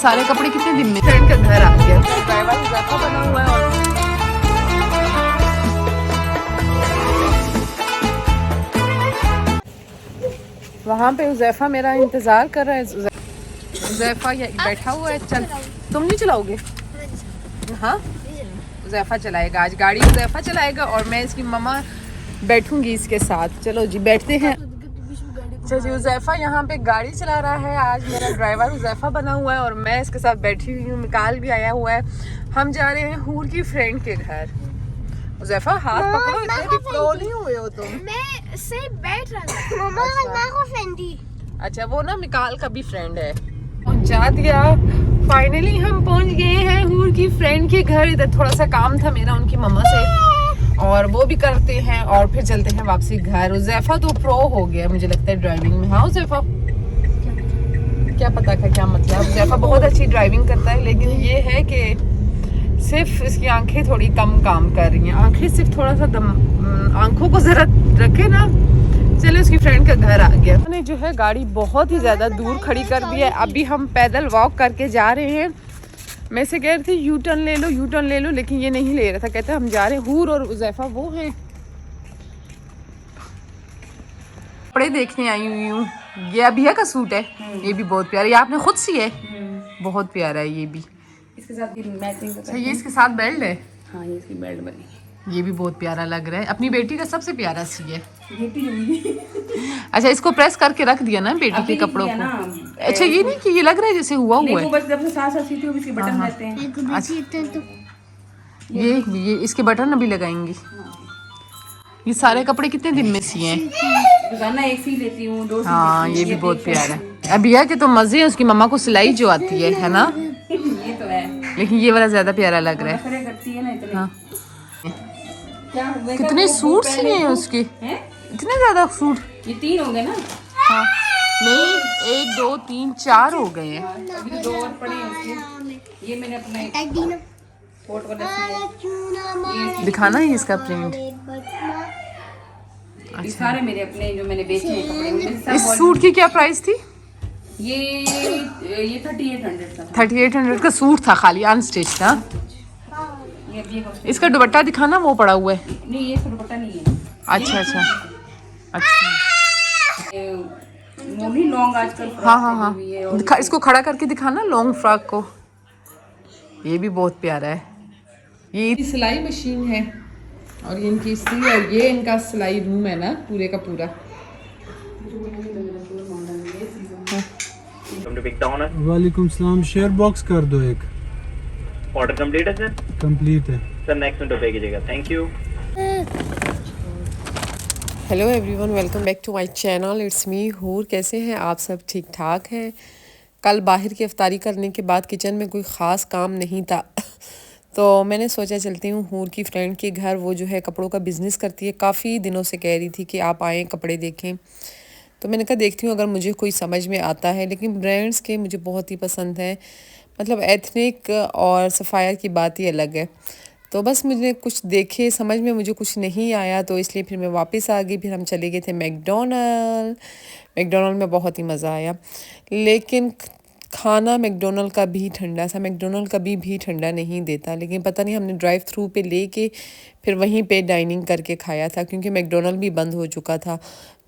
सारे कपड़े कितने दिन में फ्रेंड का घर आ गया। ड्राइवर हुज़ैफा बना हुआ है और वहाँ पे हुज़ैफा मेरा इंतज़ार कर रहा है। हुज़ैफा बैठा हुआ है। चल तुम नहीं चलाओगे? हाँ हुज़ैफा चलाएगा आज गाड़ी, हुज़ैफा चलाएगा और मैं इसकी मम्मा बैठूंगी इसके साथ। चलो जी बैठते हैं। अच्छा जी हुज़ैफा यहाँ पे गाड़ी चला रहा है। आज मेरा ड्राइवर हुज़ैफा बना हुआ है और मैं इसके साथ बैठी हुई हूँ। मिकाल भी आया हुआ है। हम जा रहे हैं हूर की फ्रेंड के घर। हुज़ैफा हाथ पकड़ो, इतने भी प्रो नहीं हुए हो तुम। मैं से बैठ रहा था। मम्मा को फ्रेंड थी। अच्छा वो ना मिकाल का भी फ्रेंड है। पहुंचा दिया। फाइनली हम पहुंच गए हैं हूर की फ्रेंड के घर। इधर थोड़ा सा काम था मेरा उनकी मम्मा से और वो भी करते हैं और फिर चलते हैं वापसी घर। हुज़ैफा तो प्रो हो गया मुझे लगता है ड्राइविंग में। हाँ हुज़ैफा क्या पता का क्या मतलब। हुज़ैफा बहुत अच्छी ड्राइविंग करता है लेकिन ये है कि सिर्फ इसकी आंखें थोड़ी कम काम कर रही हैं। आंखें सिर्फ थोड़ा सा आंखों को जरा रखे ना। चले उसकी फ्रेंड का घर आ गया। मैंने जो है गाड़ी बहुत ही ज़्यादा दूर खड़ी कर दी है। अभी हम पैदल वॉक करके जा रहे हैं। मैं से कह रही थी यू टर्न ले लो यू टर्न ले लो, लेकिन ये नहीं ले रहा था। कहता हम जा रहे हैं हूर और हुज़ैफा वो हैं। कपड़े देखने आई हुई हूँ। ये अभिया का सूट है। ये भी बहुत प्यारा। ये आपने खुद सिया है? बहुत प्यारा है ये भी। इसके साथ भी मैचिंग अच्छा ये इसके साथ बेल्ट है। हाँ ये इसकी बेल्ट बनी। ये भी बहुत प्यारा लग रहा है। अपनी बेटी का सबसे प्यारा सी है। बेटी अच्छा इसको प्रेस करके रख दिया ना बेटी के कपड़ों को। अच्छा ये नहीं कि ये लग रहा है जैसे हुआ हुआ है। बस जब साथ साथ सीती हो इसके बटन रहते हैं। अच्छा ये इसके बटन अभी लगाएंगी। ये सारे कपड़े कितने दिन में सिए हैं? रोजाना एक सी लेती हूँ, दो सी हाँ लेती ये हूँ। भी बहुत प्यारा है। अभी है कि तो मजे है उसकी मम्मा को सिलाई जो आती है ना। ये तो है लेकिन ये वाला ज्यादा प्यारा लग रहा है। नखरे करती है ना इतने। हाँ। क्या हुआ? कितने सूट सिए हैं उसके? हैं? इतने ज्यादा सूट? ये 3 हो गए ना। हाँ नहीं 1 2 3 4 हो गए हैं। अभी तो 2 और पड़े हैं उसके। ये मैंने अपना कोट वाला सिया। दिखाना है इसका प्रिंट। ये सारे मेरे अपने जो मैंने बेचे हैं कपड़े उनमें से इस सब सूट की क्या प्राइस थी? ये 3800 था। 3800 का सूट था खाली अनस्टिच था। ये अभी इसका दुपट्टा दिखाना वो पड़ा हुआ है। नहीं ये दुपट्टा नहीं है। अच्छा अच्छा ये मोनी लॉन्ग आजकल हाँ हाँ हाँ दिखा, इसको खड़ा करके दिखाना लॉन्ग फ्रॉक को। ये भी बहुत प्यारा है। ये सिलाई मशीन है और ये इनकी इस्त्री और ये इनका सिलाई रूम है ना पूरे का पूरा। वालेकुम सलाम। शेयर बॉक्स कर दो एक। ऑर्डर कंप्लीट है सर? कंप्लीट है सर नेक्स्ट में पे कीजिएगा। Thank you. Hello everyone, welcome back to my channel. It's me Hoor. कैसे हैं आप सब? ठीक ठाक हैं। कल बाहर की इफ्तारी करने के बाद किचन में कोई ख़ास काम नहीं था तो मैंने सोचा चलती हूँ हूर की फ्रेंड के घर। वो जो है कपड़ों का बिज़नेस करती है। काफ़ी दिनों से कह रही थी कि आप आएँ कपड़े देखें, तो मैंने कहा देखती हूँ अगर मुझे कोई समझ में आता है। लेकिन ब्रांड्स के मुझे बहुत ही पसंद है। मतलब एथनिक और सफ़ायर की बात ही अलग है। तो बस मुझे कुछ देखे समझ में मुझे कुछ नहीं आया, तो इसलिए फिर मैं वापस आ गई। फिर हम चले गए थे मैकडोनल्ड में बहुत ही मज़ा आया। लेकिन खाना मैकडोनल्ड का भी ठंडा था। मैकडोनल्ड कभी भी ठंडा नहीं देता, लेकिन पता नहीं हमने ड्राइव थ्रू पे लेके फिर वहीं पे डाइनिंग करके खाया था, क्योंकि मैकडोनल्ड भी बंद हो चुका था।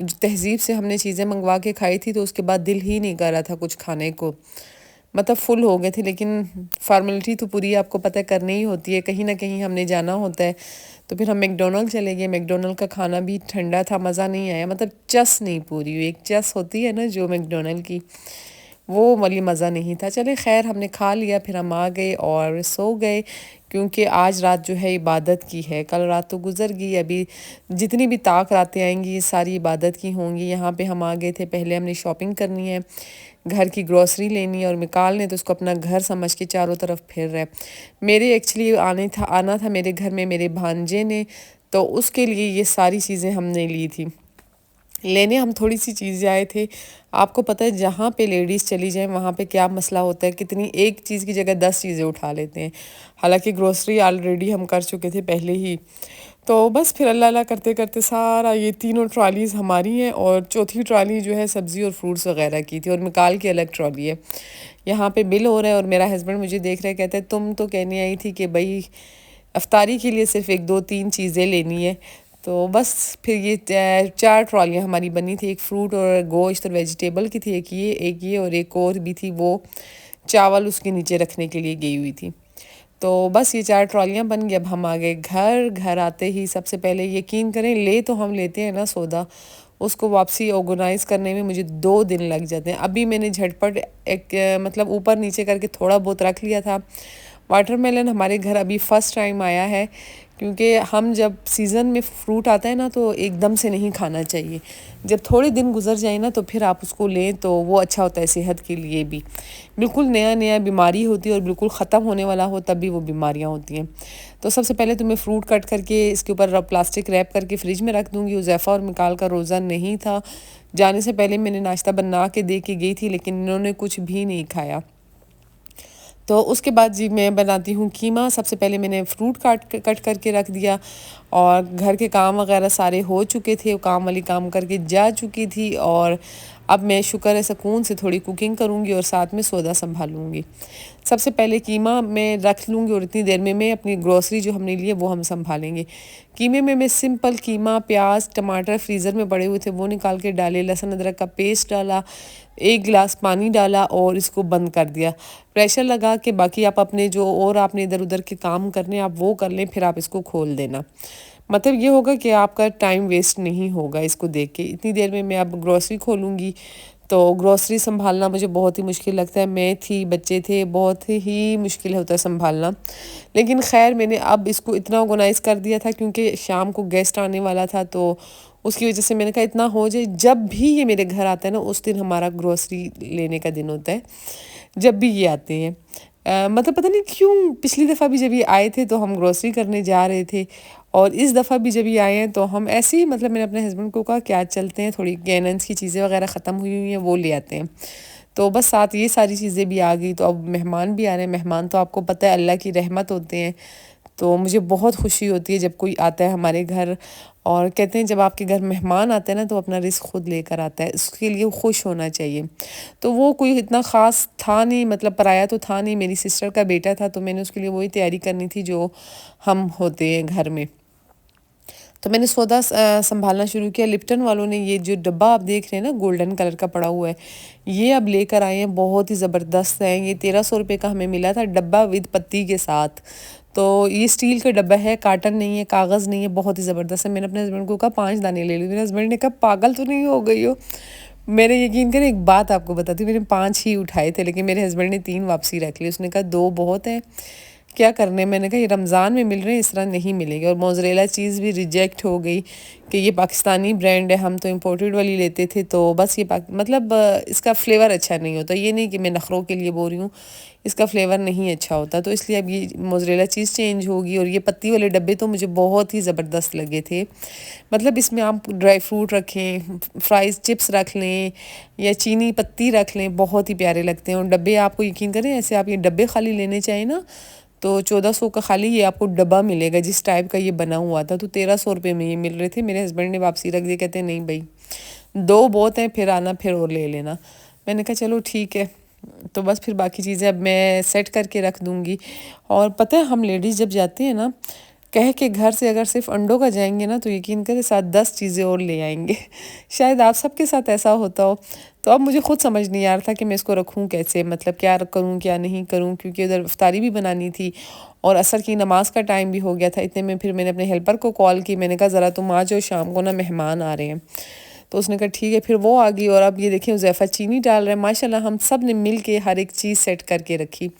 तहज़ीब से हमने चीज़ें मंगवा के खाई थी तो उसके बाद दिल ही नहीं कर रहा था कुछ खाने को। मतलब फुल हो गए थे, लेकिन फॉर्मेलिटी तो पूरी आपको पता करनी ही होती है, कहीं ना कहीं हमने जाना होता है। तो फिर हम मैकडोनल्ड चले गए। मैकडोनल्ड का खाना भी ठंडा था, मज़ा नहीं आया। मतलब चस नहीं पूरी हुई। एक चस होती है ना जो मैकडोनल्ड की, वो वाली मज़ा नहीं था। चले खैर हमने खा लिया, फिर हम आ गए और सो गए, क्योंकि आज रात जो है इबादत की है। कल रात तो गुजर गई, अभी जितनी भी ताक रातें आएंगी ये सारी इबादत की होंगी। यहाँ पे हम आ गए थे। पहले हमने शॉपिंग करनी है, घर की ग्रॉसरी लेनी है, और मिकाल ने तो उसको अपना घर समझ के चारों तरफ फिर रहा है। मेरे एक्चुअली आना था मेरे घर में मेरे भांजे ने, तो उसके लिए ये सारी चीज़ें हमने ली थी। लेने हम थोड़ी सी चीज़ें आए थे। आपको पता है जहाँ पे लेडीज़ चली जाएं वहाँ पे क्या मसला होता है, कितनी एक चीज़ की जगह 10 चीज़ें उठा लेते हैं। हालांकि ग्रोसरी ऑलरेडी हम कर चुके थे पहले ही। तो बस फिर अल्लाह अल्लाह करते करते सारा ये तीनों ट्रॉलीज़ हमारी हैं और चौथी ट्रॉली जो है सब्ज़ी और फ्रूट्स वगैरह की थी और मिकाल की अलग ट्रॉली है। यहाँ पे बिल हो रहा है और मेरा हस्बैंड मुझे देख रहा है, कहता है तुम तो कहने आई थी कि भाई अफ्तारी के लिए सिर्फ 1-2-3 चीज़ें लेनी है। तो बस फिर ये 4 ट्रॉलियाँ हमारी बनी थी। एक फ्रूट और गोश्त और वेजिटेबल की थी, एक ये और एक और भी थी, वो चावल उसके नीचे रखने के लिए गई हुई थी। तो बस ये 4 ट्रॉलियाँ बन गई। अब हम आ गए घर। घर आते ही सबसे पहले यकीन करें ले तो हम लेते हैं ना सौदा, उसको वापसी ऑर्गेनाइज़ करने में मुझे 2 दिन लग जाते हैं। अभी मैंने झटपट एक मतलब ऊपर नीचे करके थोड़ा बहुत रख लिया था। वाटरमेलन हमारे घर अभी फ़र्स्ट टाइम आया है, क्योंकि हम जब सीज़न में फ्रूट आता है ना तो एकदम से नहीं खाना चाहिए। जब थोड़े दिन गुजर जाए ना तो फिर आप उसको लें तो वो अच्छा होता है सेहत के लिए भी। बिल्कुल नया नया बीमारी होती है और बिल्कुल ख़त्म होने वाला हो तब भी वो बीमारियां होती हैं। तो सबसे पहले तो मैं फ़्रूट कट करके इसके ऊपर प्लास्टिक रैप करके फ्रिज में रख दूँगी। उज़ैफ़ा और मिकाल का रोज़ा नहीं था। जाने से पहले मैंने नाश्ता बना के दे के गई थी, लेकिन इन्होंने कुछ भी नहीं खाया। तो उसके बाद जी मैं बनाती हूँ कीमा। सबसे पहले मैंने फ्रूट कट करके रख दिया और घर के काम वगैरह सारे हो चुके थे, काम वाली काम करके जा चुकी थी और अब मैं शुक्र है सुकून से थोड़ी कुकिंग करूँगी और साथ में सौदा संभालूँगी। सबसे पहले कीमा मैं रख लूँगी और इतनी देर में मैं अपनी ग्रोसरी जो हमने ली है वो हम संभालेंगे। कीमे में मैं सिंपल कीमा, प्याज, टमाटर फ्रीज़र में पड़े हुए थे वो निकाल के डाले, लहसुन अदरक का पेस्ट डाला, 1 गिलास पानी डाला और इसको बंद कर दिया। प्रेशर लगा के बाकी आप अपने जो और आपने इधर उधर के काम करने आप वो कर लें, फिर आप इसको खोल देना। मतलब ये होगा कि आपका टाइम वेस्ट नहीं होगा इसको देख के। इतनी देर में मैं अब ग्रोसरी खोलूँगी। तो ग्रोसरी संभालना मुझे बहुत ही मुश्किल लगता है। मैं थी, बच्चे थे, बहुत ही मुश्किल होता है संभालना। लेकिन खैर मैंने अब इसको इतना ऑर्गेनाइज़ कर दिया था क्योंकि शाम को गेस्ट आने वाला था, तो उसकी वजह से मैंने कहा इतना हो जाए। जब भी ये मेरे घर आता है ना उस दिन हमारा ग्रोसरी लेने का दिन होता है, जब भी ये आते हैं। मतलब पता नहीं क्यों पिछली दफ़ा भी जब ये आए थे तो हम ग्रोसरी करने जा रहे थे और इस दफ़ा भी जब ये आए हैं तो हम ऐसे ही मतलब मैंने अपने हस्बैंड को कहा कि आज चलते हैं, थोड़ी गैनेंस की चीज़ें वगैरह ख़त्म हुई हुई हैं वो ले आते हैं। तो बस साथ ये सारी चीज़ें भी आ गई। तो अब मेहमान भी आ रहे हैं। मेहमान तो आपको पता है अल्लाह की रहमत होते हैं। तो मुझे बहुत खुशी होती है जब कोई आता है हमारे घर। और कहते हैं जब आपके घर मेहमान आते हैं ना तो अपना रिस्क खुद लेकर आता है, उसके लिए खुश होना चाहिए। तो वो कोई इतना ख़ास था नहीं, मतलब पराया तो था नहीं, मेरी सिस्टर का बेटा था, तो मैंने उसके लिए वही तैयारी करनी थी जो हम होते हैं घर में। तो मैंने सौदा संभालना शुरू किया। लिप्टन वालों ने ये जो डब्बा आप देख रहे हैं ना गोल्डन कलर का पड़ा हुआ है, ये अब लेकर आए हैं, बहुत ही ज़बरदस्त है। ये 1300 रुपये का हमें मिला था डब्बा विद पत्ती के साथ। तो ये स्टील का डब्बा है, कार्टन नहीं है, कागज़ नहीं है, बहुत ही ज़बरदस्त है। मैंने अपने हस्बैंड को कहा 5 दाने ले लो। मेरे हस्बैंड ने कहा पागल तो नहीं हो गई हो। मेरे यकीन करें एक बात आपको बताती हूँ, मैंने 5 ही उठाए थे लेकिन मेरे हस्बैंड ने 3 वापसी रख ली। उसने कहा 2 बहुत है, क्या करने। मैंने कहा ये रमज़ान में मिल रहे हैं, इस तरह नहीं मिलेंगे। और मोज़रेला चीज़ भी रिजेक्ट हो गई कि ये पाकिस्तानी ब्रांड है, हम तो इम्पोर्टेड वाली लेते थे। तो बस ये मतलब इसका फ्लेवर अच्छा नहीं होता। ये नहीं कि मैं नखरों के लिए बोल रही हूँ, इसका फ्लेवर नहीं अच्छा होता। तो इसलिए अब ये मोज़रेला चीज़ चेंज होगी। और ये पत्ती वाले डब्बे तो मुझे बहुत ही ज़बरदस्त लगे थे। मतलब इसमें आप ड्राई फ्रूट रखें, फ्राइज़ चिप्स रख लें या चीनी पत्ती रख लें, बहुत ही प्यारे लगते हैं। और डब्बे आपको यकीन करें ऐसे आप ये डब्बे खाली लेने चाहिए ना तो 1400 का खाली ये आपको डब्बा मिलेगा जिस टाइप का ये बना हुआ था। तो 1300 रुपये में ये मिल रहे थे। मेरे हस्बैंड ने वापसी रख दी, कहते हैं नहीं भाई 2 बहुत हैं, फिर आना फिर और ले लेना। मैंने कहा चलो ठीक है। तो बस फिर बाकी चीज़ें अब मैं सेट करके रख दूँगी। और पता है हम लेडीज़ जब जाते हैं ना कह के घर से, अगर सिर्फ अंडों का जाएंगे ना तो यकीन करें साथ 10 चीज़ें और ले आएंगे। शायद आप सबके साथ ऐसा होता हो। तो अब मुझे खुद समझ नहीं आ रहा था कि मैं इसको रखूं कैसे, मतलब क्या करूं क्या नहीं करूं, क्योंकि उधर इफ्तारी भी बनानी थी और असर की नमाज का टाइम भी हो गया था। इतने में फिर मैंने अपने हेल्पर को कॉल की, मैंने कहा ज़रा तुम आ जाओ, शाम को ना मेहमान आ रहे हैं। तो उसने कहा ठीक है। फिर वो आ गई और अब ये देखिए उज़ैफ़ा चीनी डाल रहे हैं। माशाल्लाह हम सब ने मिल के हर एक चीज़ सेट करके रखी।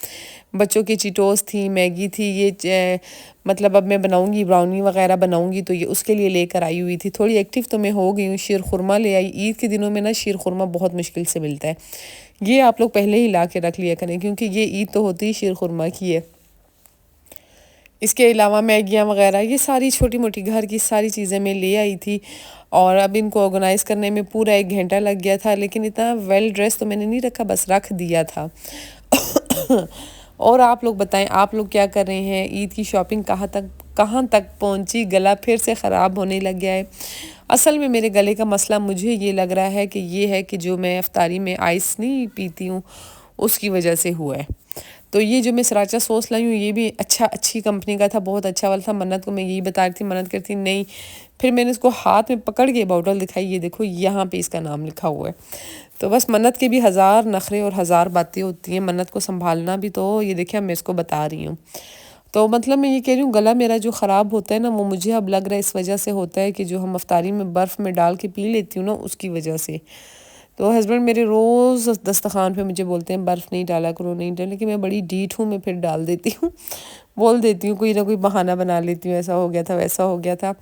बच्चों की चीटोस थी, मैगी थी, ये मतलब अब मैं बनाऊंगी ब्राउनी वगैरह बनाऊंगी तो ये उसके लिए लेकर आई हुई थी। थोड़ी एक्टिव तो मैं हो गई हूँ। शीर खुरमा ले आई। ईद के दिनों में ना शीर खुरमा बहुत मुश्किल से मिलता है। ये आप लोग पहले ही ला के रख लिया करें क्योंकि ये ईद तो होती ही शीर खुरमा की है। इसके अलावा मैगियाँ वगैरह ये सारी छोटी मोटी घर की सारी चीज़ें मैं ले आई थी और अब इनको ऑर्गेनाइज़ करने में पूरा 1 घंटा लग गया था, लेकिन इतना वेल ड्रेस तो मैंने नहीं रखा, बस रख दिया था। और आप लोग बताएं, आप लोग क्या कर रहे हैं? ईद की शॉपिंग कहाँ तक पहुंची? गला फिर से ख़राब होने लग गया है। असल में मेरे गले का मसला मुझे ये लग रहा है कि ये है कि जो मैं इफ्तारी में आइस नहीं पीती हूँ उसकी वजह से हुआ है। तो ये जो मैं सराचा सॉस लाई हूँ ये भी अच्छी कंपनी का था, बहुत अच्छा वाला था। मन्नत को मैं यही बता रही थी, मन्नत करती नहीं। फिर मैंने इसको हाथ में पकड़ के बॉटल दिखाई, ये देखो यहाँ पे इसका नाम लिखा हुआ है। तो बस मन्नत के भी 1000 नखरे और 1000 बातें होती हैं, मन्नत को संभालना भी तो। ये देखिए मैं इसको बता रही हूँ। तो मतलब मैं ये कह रही हूँ गला मेरा जो ख़राब होता है ना, वो मुझे अब लग रहा है इस वजह से होता है कि जो हम अफ्तारी में बर्फ़ में डाल के पी लेती हूँ ना, उसकी वजह से। तो हस्बैंड मेरे रोज़ दस्तरखान पे मुझे बोलते हैं बर्फ़ नहीं डाला करो, नहीं डाला, लेकिन मैं बड़ी डीठ हूँ, मैं फिर डाल देती हूँ। बोल देती हूँ, कोई ना कोई बहाना बना लेती हूँ, ऐसा हो गया था वैसा हो गया था।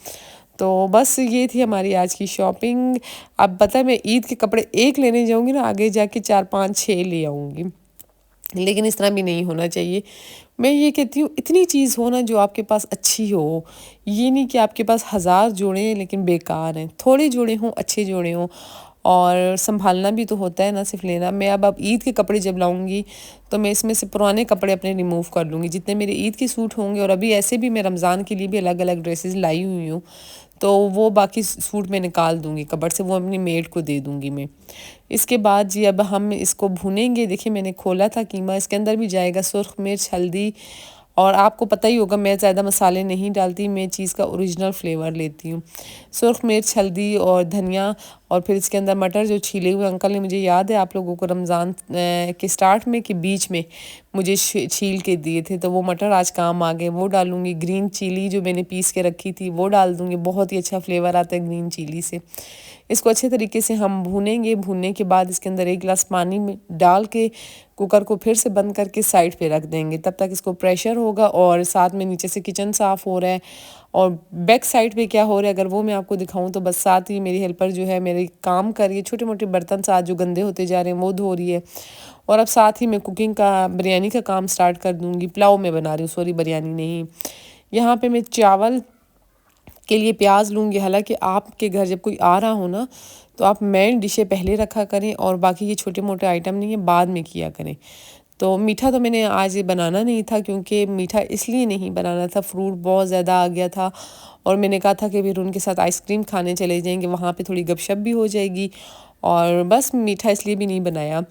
तो बस ये थी हमारी आज की शॉपिंग। अब पता है मैं ईद के कपड़े एक लेने जाऊँगी ना, आगे जाके 4 5 6 ले आऊँगी, लेकिन इस तरह भी नहीं होना चाहिए। मैं ये कहती हूँ इतनी चीज़ हो ना जो आपके पास अच्छी हो, ये नहीं कि आपके पास 1000 जोड़े हैं लेकिन बेकार हैं। थोड़े जोड़े हों, अच्छे जोड़े हों, और संभालना भी तो होता है ना, सिर्फ लेना। मैं अब ईद के कपड़े जब लाऊंगी तो मैं इसमें से पुराने कपड़े अपने रिमूव कर लूँगी, जितने मेरे ईद के सूट होंगे। और अभी ऐसे भी मैं रमज़ान के लिए भी अलग अलग ड्रेसेस लाई हुई हूँ, तो वो बाकी सूट मैं निकाल दूँगी कपड़ से, वो अपनी मेड को दे दूँगी मैं। इसके बाद जी अब हम इसको भूनेंगे। देखिए मैंने खोला था कीमा, इसके अंदर भी जाएगा सुर्ख मिर्च, हल्दी, और आपको पता ही होगा मैं ज़्यादा मसाले नहीं डालती, मैं चीज़ का ओरिजिनल फ्लेवर लेती हूँ। सुर्ख मिर्च, हल्दी और धनिया, और फिर इसके अंदर मटर जो छीले हुए अंकल ने, मुझे याद है आप लोगों को रमज़ान के स्टार्ट में कि बीच में मुझे छील के दिए थे, तो वो मटर आज काम आ गए, वो डालूँगी। ग्रीन चिली जो मैंने पीस के रखी थी वो डाल दूँगी, बहुत ही अच्छा फ्लेवर आता है ग्रीन चिली से। इसको अच्छे तरीके से हम भूनेंगे। भूनने के बाद इसके अंदर 1 गिलास पानी में डाल के कुकर को फिर से बंद करके साइड पे रख देंगे। तब तक इसको प्रेशर होगा और साथ में नीचे से किचन साफ़ हो रहा है, और बैक साइड पे क्या हो रहा है अगर वो मैं आपको दिखाऊं तो बस साथ ही मेरी हेल्पर जो है मेरे काम कर रही है, छोटे मोटे बर्तन साथ जो गंदे होते जा रहे हैं वो धो रही है। और अब साथ ही मैं कुकिंग का, बिरयानी का काम स्टार्ट कर दूँगी। पुलाव मैं बना रही हूँ, सॉरी बिरयानी नहीं। यहाँ पे मैं चावल के लिए प्याज लूँगी। हालांकि आपके घर जब कोई आ रहा हो ना, तो आप मेन डिशें पहले रखा करें और बाकी ये छोटे मोटे आइटम नहीं है बाद में किया करें। तो मीठा तो मैंने आज बनाना नहीं था, क्योंकि मीठा इसलिए नहीं बनाना था, फ्रूट बहुत ज़्यादा आ गया था, और मैंने कहा था कि फिर उनके साथ आइसक्रीम खाने चले जाएंगे, वहाँ पे थोड़ी गपशप भी हो जाएगी, और बस मीठा इसलिए भी नहीं बनाया।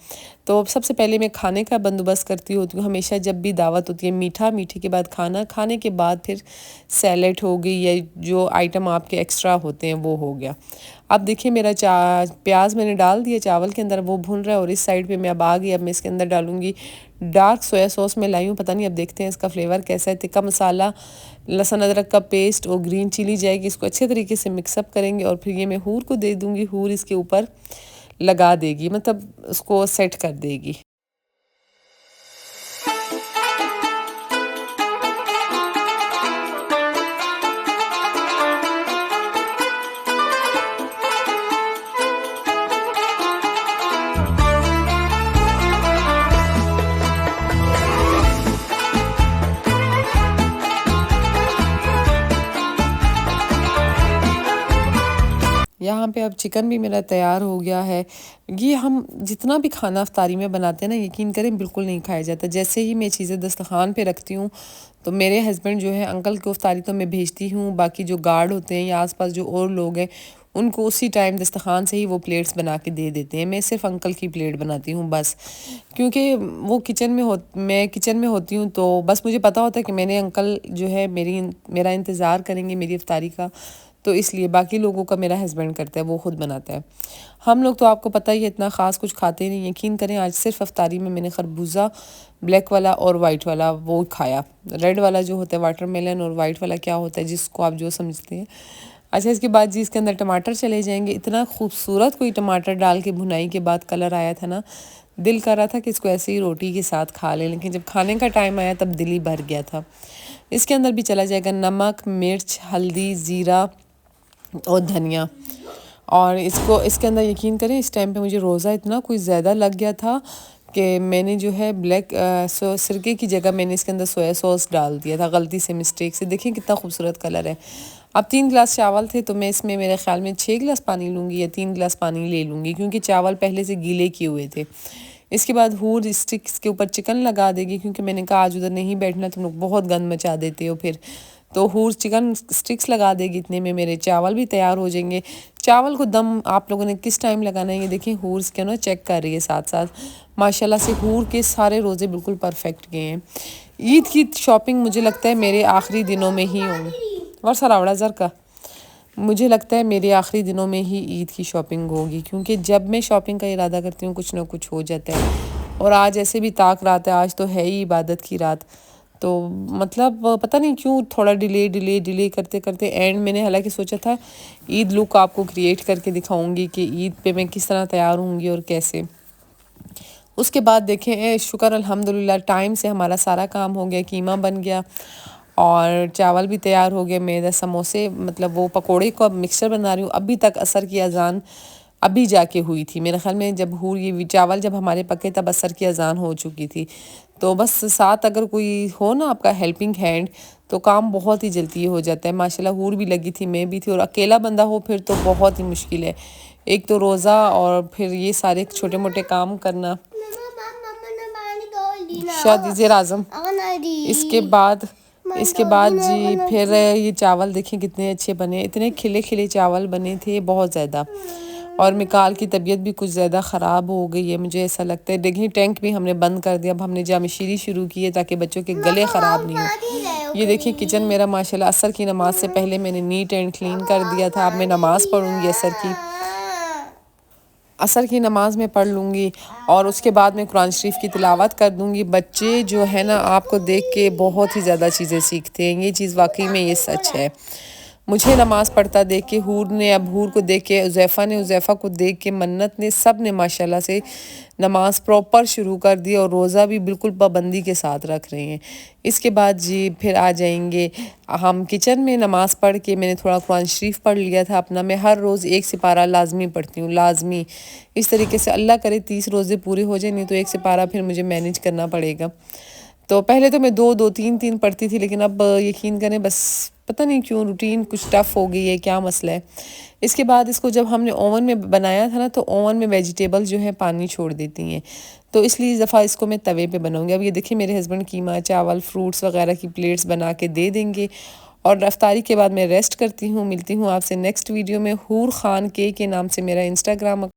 तो सबसे पहले मैं खाने का बंदोबस्त करती होती हूँ हमेशा जब भी दावत होती है। मीठा, मीठे के बाद खाना, खाने के बाद फिर सैलेड हो गई, या जो आइटम आपके एक्स्ट्रा होते हैं वो हो गया। अब देखिए मेरा प्याज मैंने डाल दिया चावल के अंदर, वो भून रहा है। और इस साइड पे मैं अब आ गई, अब मैं इसके अंदर डालूंगी डार्क सोया सॉस में लाई हूँ, पता नहीं अब देखते हैं इसका फ्लेवर कैसा है। तिक्का मसाला, लहसुन अदरक का पेस्ट और ग्रीन चिली जाएगी। इसको अच्छे तरीके से मिक्सअप करेंगे और फिर ये मैं हूर को दे दूँगी। हूर इसके ऊपर लगा देगी, मतलब उसको सेट कर देगी। यहाँ पे अब चिकन भी मेरा तैयार हो गया है। ये हम जितना भी खाना इफ्तारी में बनाते हैं ना, यकीन करें बिल्कुल नहीं खाया जाता। जैसे ही मैं चीज़ें दस्तरखान पे रखती हूँ तो मेरे हस्बैंड जो है, अंकल को इफ्तारी तो मैं भेजती हूँ, बाकी जो गार्ड होते हैं या आसपास जो और लोग हैं उनको उसी टाइम दस्तरखान से ही वो प्लेट्स बना के दे देते हैं। मैं सिर्फ अंकल की प्लेट बनाती हूँ बस, क्योंकि वो मैं किचन में होती हूँ, तो बस मुझे पता होता है कि मैंने अंकल जो है मेरा इंतज़ार करेंगे मेरी इफ्तारी का, तो इसलिए बाकी लोगों का मेरा हस्बैंड करता है, वो खुद बनाता है। हम लोग तो आपको पता ही है इतना ख़ास कुछ खाते नहीं। यकीन करें आज सिर्फ इफ्तारी में मैंने खरबूजा ब्लैक वाला और वाइट वाला वो खाया। रेड वाला जो होता है वाटरमेलन, और वाइट वाला क्या होता है जिसको आप जो समझते हैं। अच्छा, इसके बाद जी इसके अंदर टमाटर चले जाएंगे। इतना खूबसूरत कोई टमाटर डाल के भुनाई के बाद कलर आया था ना, दिल कर रहा था कि इसको ऐसे ही रोटी के साथ खा लें, लेकिन जब खाने का टाइम आया तब दिल ही भर गया था। इसके अंदर भी चला जाएगा नमक, मिर्च, हल्दी, ज़ीरा और धनिया। और इसको इसके अंदर यकीन करें इस टाइम पे मुझे रोज़ा इतना कोई ज़्यादा लग गया था कि मैंने जो है सिरके की जगह मैंने इसके अंदर सोया सॉस डाल दिया था गलती से, मिस्टेक से। देखिए कितना खूबसूरत कलर है। अब 3 गिलास चावल थे तो मैं इसमें मेरे ख्याल में 6 गिलास पानी लूँगी या 3 गिलास पानी ले लूँगी, क्योंकि चावल पहले से गीले किए हुए थे। इसके बाद हूर स्टिक्स के ऊपर चिकन लगा देगी, क्योंकि मैंने कहा आज उधर नहीं बैठना, तुम लोग बहुत गंद मचा देते हो फिर। तो हूर चिकन स्टिक्स लगा देगी, इतने में मेरे चावल भी तैयार हो जाएंगे। चावल को दम आप लोगों ने किस टाइम लगाना है ये देखिए, हूर के ना चेक कर रही है साथ साथ। माशाल्लाह से हूर के सारे रोज़े बिल्कुल परफेक्ट गए हैं। ईद की शॉपिंग मुझे लगता है मेरे आखिरी दिनों में ही होंगी। और सरावड़ा ज़र का मुझे लगता है मेरे आखिरी दिनों में ही ईद की शॉपिंग होगी, क्योंकि जब मैं शॉपिंग का इरादा करती हूँ कुछ ना कुछ हो जाता है। और आज ऐसे भी ताक रात है, आज तो है ही इबादत की रात। तो मतलब पता नहीं क्यों थोड़ा डिले करते करते एंड मैंने हालांकि सोचा था ईद लुक आपको क्रिएट करके दिखाऊंगी कि ईद पे मैं किस तरह तैयार होंगी और कैसे। उसके बाद देखें शुक्र अल्हम्दुलिल्लाह टाइम से हमारा सारा काम हो गया, कीमा बन गया और चावल भी तैयार हो गए। मैं समोसे मतलब वो पकोड़े को अब मिक्सचर बना रही हूँ। अभी तक असर की अजान अभी जाके हुई थी मेरे ख्याल में, जब ये चावल जब हमारे पके तब असर की अजान हो चुकी थी। तो बस साथ अगर कोई हो ना आपका हेल्पिंग हैंड तो काम बहुत ही जल्दी हो जाता है। माशाल्लाह हूर भी लगी थी, मैं भी थी, और अकेला बंदा हो फिर तो बहुत ही मुश्किल है। एक तो रोज़ा और फिर ये सारे छोटे मोटे काम करना। शादी ज़ेर आज़म इसके बाद जी फिर ये चावल देखें कितने अच्छे बने, इतने खिले खिले चावल बने थे बहुत ज़्यादा। और मिकाल की तबीयत भी कुछ ज़्यादा ख़राब हो गई है, मुझे ऐसा लगता है। देखिए टैंक भी हमने बंद कर दिया, अब हमने जामशीरी शुरू की है ताकि बच्चों के गले ख़राब नहीं हो। ये देखिए किचन मेरा माशाल्लाह असर की नमाज से पहले मैंने नीट एंड क्लीन कर दिया था। अब मैं नमाज़ पढ़ूँगी असर की नमाज में पढ़ लूँगी और उसके बाद मैं कुरान शरीफ की तिलावत कर दूँगी। बच्चे जो है ना आपको देख के बहुत ही ज़्यादा चीज़ें सीखते हैं, ये चीज़ वाकई में ये सच है। मुझे नमाज़ पढ़ता देख के हूर ने, अब हूर को देख के उज़ैफ़ा ने, उज़ैफ़ा को देख के मन्नत ने, सब ने माशाल्लाह से नमाज़ प्रॉपर शुरू कर दी और रोज़ा भी बिल्कुल पाबंदी के साथ रख रहे हैं। इसके बाद जी फिर आ जाएंगे हम किचन में। नमाज़ पढ़ के मैंने थोड़ा कुरान शरीफ पढ़ लिया था अपना। मैं हर रोज़ 1 सिपारा लाजमी पढ़ती हूँ, लाजमी। इस तरीके से अल्लाह करे 30 रोज़े पूरे हो जाए, नहीं तो 1 सिपारा फिर मुझे मैनेज करना पड़ेगा। तो पहले तो मैं 2 3 पढ़ती थी, लेकिन अब यकीन करें बस पता नहीं क्यों रूटीन कुछ टफ़ हो गई है, क्या मसला है। इसके बाद इसको जब हमने ओवन में बनाया था ना तो ओवन में वेजिटेबल्स जो है पानी छोड़ देती हैं, तो इसलिए इस दफ़ा इसको मैं तवे पे बनाऊंगी। अब ये देखिए मेरे हस्बैंड कीमा चावल फ्रूट्स वगैरह की प्लेट्स बना के दे देंगे और रफ्तारी के बाद मैं रेस्ट करती हूँ। मिलती हूँ आपसे नेक्स्ट वीडियो में। हूर खान के नाम से मेरा इंस्टाग्राम